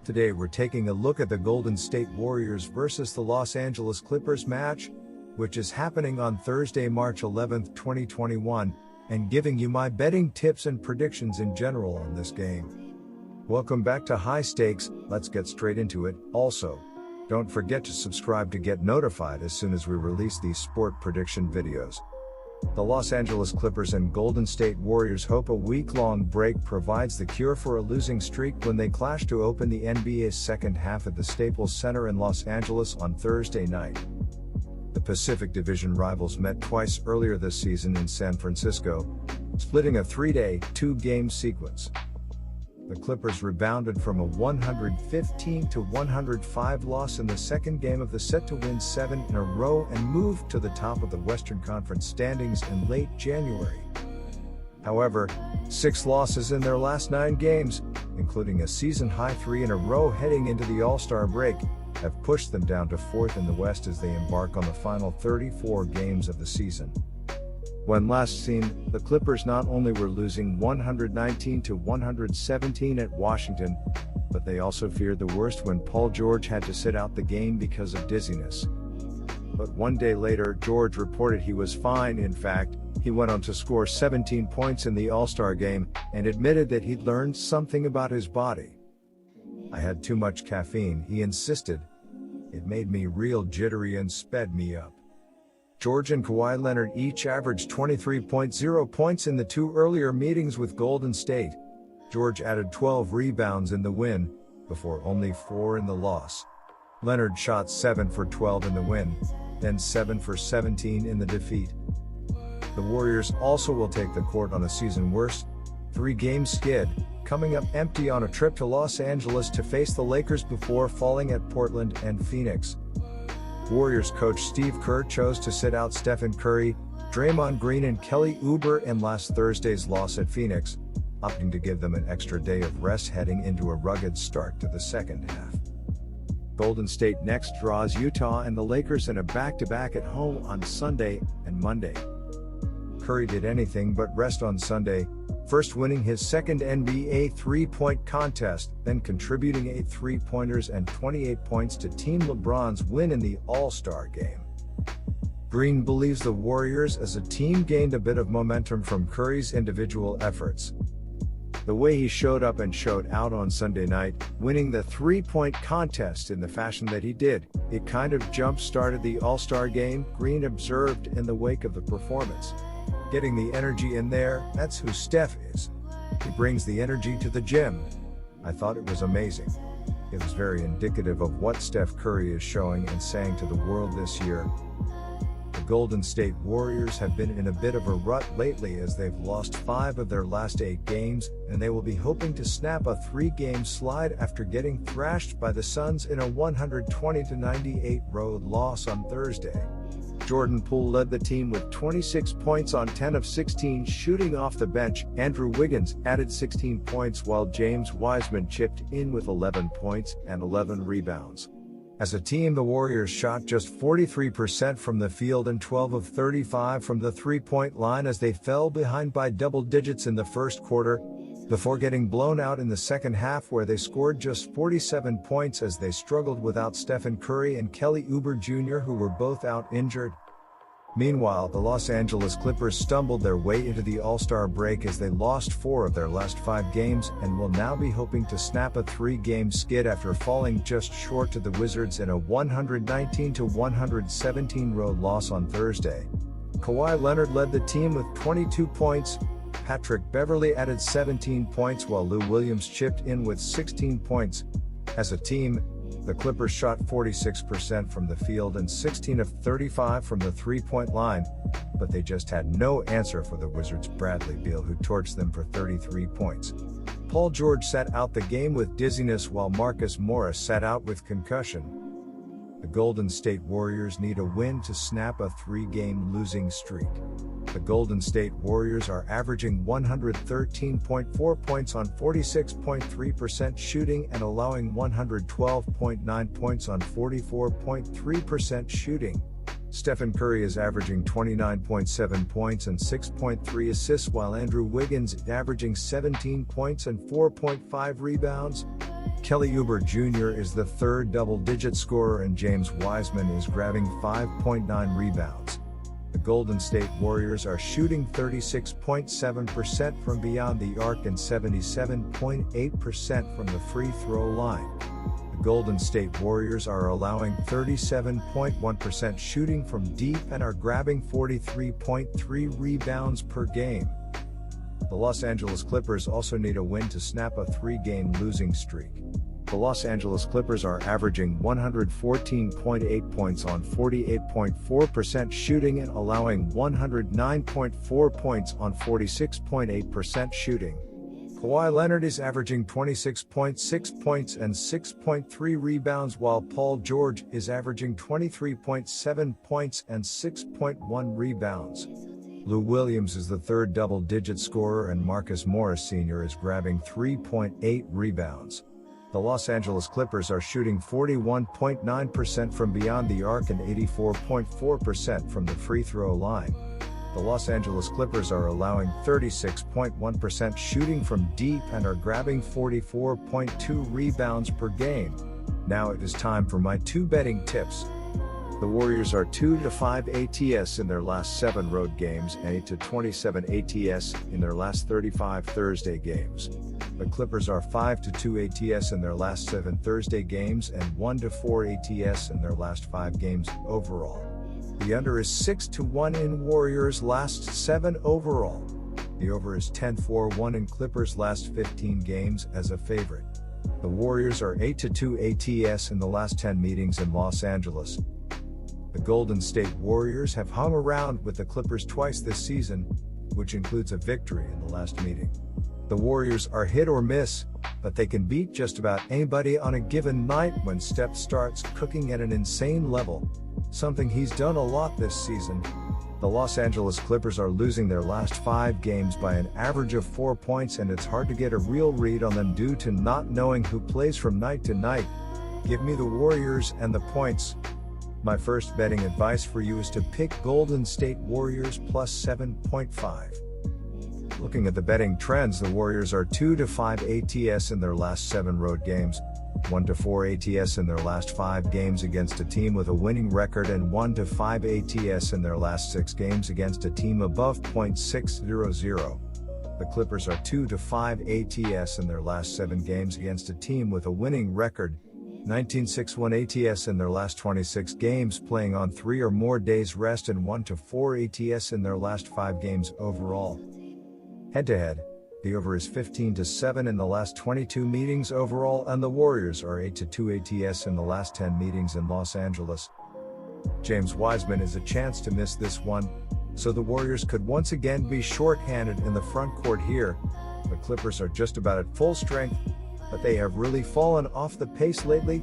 Today we're taking a look at the Golden State Warriors versus the Los Angeles Clippers match, which is happening on Thursday, March 11, 2021, and giving you my betting tips and predictions in general on this game. Welcome back to High Stakes. Let's get straight into it. Also, don't forget to subscribe to get notified as soon as we release these sport prediction videos. The Los Angeles Clippers and Golden State Warriors hope a week-long break provides the cure for a losing streak when they clash to open the NBA's second half at the Staples Center in Los Angeles on Thursday night. The Pacific Division rivals met twice earlier this season in San Francisco, splitting a three-day, two-game sequence. The Clippers rebounded from a 115-105 loss in the second game of the set to win 7 in a row and moved to the top of the Western Conference standings in late January. However, 6 losses in their last 9 games, including a season-high 3 in a row heading into the All-Star break, have pushed them down to 4th in the West as they embark on the final 34 games of the season. When last seen, the Clippers not only were losing 119-117 at Washington, but they also feared the worst when Paul George had to sit out the game because of dizziness. But one day later, George reported he was fine. In fact, he went on to score 17 points in the All-Star game and admitted that he'd learned something about his body. "I had too much caffeine," he insisted. "It made me real jittery and sped me up." George and Kawhi Leonard each averaged 23.0 points in the 2 earlier meetings with Golden State. George added 12 rebounds in the win, before only 4 in the loss. Leonard shot 7 for 12 in the win, then 7 for 17 in the defeat. The Warriors also will take the court on a season-worst 3-game skid, coming up empty on a trip to Los Angeles to face the Lakers before falling at Portland and Phoenix. Warriors coach Steve Kerr chose to sit out Stephen Curry, Draymond Green and Kelly Oubre in last Thursday's loss at Phoenix, opting to give them an extra day of rest heading into a rugged start to the second half. Golden State next draws Utah and the Lakers in a back-to-back at home on Sunday and Monday. Curry did anything but rest on Sunday, first winning his second NBA three-point contest, then contributing 8 three-pointers and 28 points to Team LeBron's win in the All-Star game. Green believes the Warriors as a team gained a bit of momentum from Curry's individual efforts. The way he showed up and showed out on Sunday night, winning the three-point contest in the fashion that he did, it kind of jump-started the All-Star game, Green observed in the wake of the performance. "Getting the energy in there, that's who Steph is. He brings the energy to the gym. I thought it was amazing. It was very indicative of what Steph Curry is showing and saying to the world this year." The Golden State Warriors have been in a bit of a rut lately as they've lost 5 of their last 8 games, and they will be hoping to snap a 3-game slide after getting thrashed by the Suns in a 120-98 road loss on Thursday. Jordan Poole led the team with 26 points on 10 of 16 shooting off the bench. Andrew Wiggins added 16 points while James Wiseman chipped in with 11 points and 11 rebounds. As a team, the Warriors shot just 43% from the field and 12 of 35 from the three-point line as they fell behind by double digits in the first quarter, before getting blown out in the second half where they scored just 47 points as they struggled without Stephen Curry and Kelly Oubre Jr., who were both out injured. Meanwhile, the Los Angeles Clippers stumbled their way into the All-Star break as they lost 4 of their last 5 games and will now be hoping to snap a 3-game skid after falling just short to the Wizards in a 119-117 road loss on Thursday. Kawhi Leonard led the team with 22 points. Patrick Beverley added 17 points while Lou Williams chipped in with 16 points. As a team, the Clippers shot 46% from the field and 16 of 35 from the three-point line, but they just had no answer for the Wizards' Bradley Beal, who torched them for 33 points. Paul George sat out the game with dizziness while Marcus Morris sat out with concussion. The Golden State Warriors need a win to snap a 3-game losing streak. The Golden State Warriors are averaging 113.4 points on 46.3% shooting and allowing 112.9 points on 44.3% shooting. Stephen Curry is averaging 29.7 points and 6.3 assists, while Andrew Wiggins is averaging 17 points and 4.5 rebounds. Kelly Oubre Jr. is the third double-digit scorer and James Wiseman is grabbing 5.9 rebounds. The Golden State Warriors are shooting 36.7% from beyond the arc and 77.8% from the free throw line. The Golden State Warriors are allowing 37.1% shooting from deep and are grabbing 43.3 rebounds per game. The Los Angeles Clippers also need a win to snap a 3-game losing streak. The Los Angeles Clippers are averaging 114.8 points on 48.4% shooting and allowing 109.4 points on 46.8% shooting. Kawhi Leonard is averaging 26.6 points and 6.3 rebounds while Paul George is averaging 23.7 points and 6.1 rebounds. Lou Williams is the third double-digit scorer and Marcus Morris Sr. is grabbing 3.8 rebounds. The Los Angeles Clippers are shooting 41.9% from beyond the arc and 84.4% from the free throw line. The Los Angeles Clippers are allowing 36.1% shooting from deep and are grabbing 44.2 rebounds per game. Now it is time for my 2 betting tips. The Warriors are 2-5 ATS in their last 7 road games and 8-27 ATS in their last 35 Thursday games. The Clippers are 5-2 ATS in their last 7 Thursday games and 1-4 ATS in their last 5 games overall. The under is 6-1 in Warriors' last 7 overall. The over is 10-4-1 in Clippers' last 15 games as a favorite. The Warriors are 8-2 ATS in the last 10 meetings in Los Angeles. The Golden State Warriors have hung around with the Clippers twice this season, which includes a victory in the last meeting. The Warriors are hit or miss, but they can beat just about anybody on a given night when Steph starts cooking at an insane level, something he's done a lot this season. The Los Angeles Clippers are losing their last 5 games by an average of 4 points and it's hard to get a real read on them due to not knowing who plays from night to night. Give me the Warriors and the points. My first betting advice for you is to pick Golden State Warriors plus 7.5. Looking at the betting trends, the Warriors are 2-5 ATS in their last 7 road games, 1-4 ATS in their last 5 games against a team with a winning record and 1-5 ATS in their last 6 games against a team above .600. The Clippers are 2-5 ATS in their last 7 games against a team with a winning record, 19-6-1 ATS in their last 26 games playing on 3 or more days rest and 1-4 ATS in their last 5 games overall. Head-to-head, the over is 15-7 in the last 22 meetings overall and the Warriors are 8-2 ATS in the last 10 meetings in Los Angeles. James Wiseman is a chance to miss this one, so the Warriors could once again be short-handed in the front court here. The Clippers are just about at full strength, but they have really fallen off the pace lately,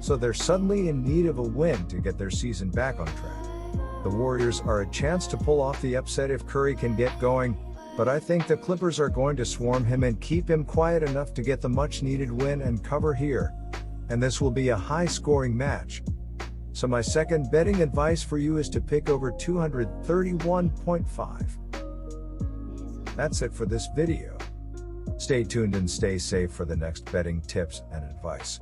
so they're suddenly in need of a win to get their season back on track. The Warriors are a chance to pull off the upset if Curry can get going, but I think the Clippers are going to swarm him and keep him quiet enough to get the much-needed win and cover here, and this will be a high-scoring match. So my second betting advice for you is to pick over 231.5. That's it for this video. Stay tuned and stay safe for the next betting tips and advice.